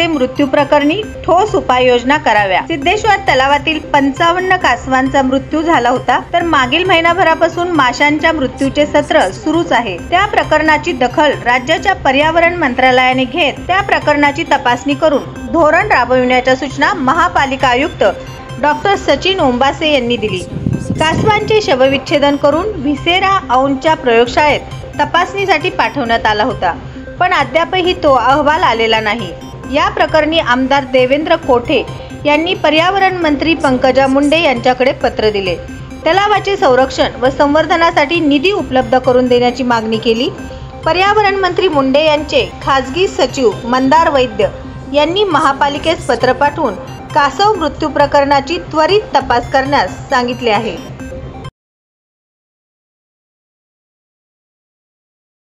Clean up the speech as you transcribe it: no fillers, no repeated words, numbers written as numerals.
कासवांचे मृत्यू प्रकरणी ठोस उपाययोजना कराव्या। सिद्धेश्वर तलावातील 55 कासवांचा मृत्यू झाला होता, तर मागील महिनाभरापासून माशांच्या मृत्यूचे सत्र सुरूच आहे। त्या प्रकरणाची दखल राज्याच्या पर्यावरण मंत्रालयाने घेत त्या प्रकरणाची तपासणी करून धोरण राबविण्याच्या सूचना महापालिका आयुक्त डॉक्टर सचिन ओंबासे यांनी दिली। कासवांचे शवविच्छेदन करून व्हिसेरा औंधच्या प्रयोगशाळेत तपासणीसाठी पाठवण्यात आला होता, पण अद्यापही तो अहवाल आलेला नाही। या प्रकरणी आमदार देवेंद्र कोठे यांनी पर्यावरण मंत्री पंकजा मुंडे यांच्याकडे पत्र दिले। तलावाचे संरक्षण व संवर्धनासाठी निधी उपलब्ध करून देण्याची मागणी केली। पर्यावरण मंत्री मुंडे यांचे खासगी सचिव मंदार वैद्य यांनी महापालिकेस पत्र पाठवून कासव मृत्यू प्रकरणाची त्वरित तपास करण्यास सांगितले आहे।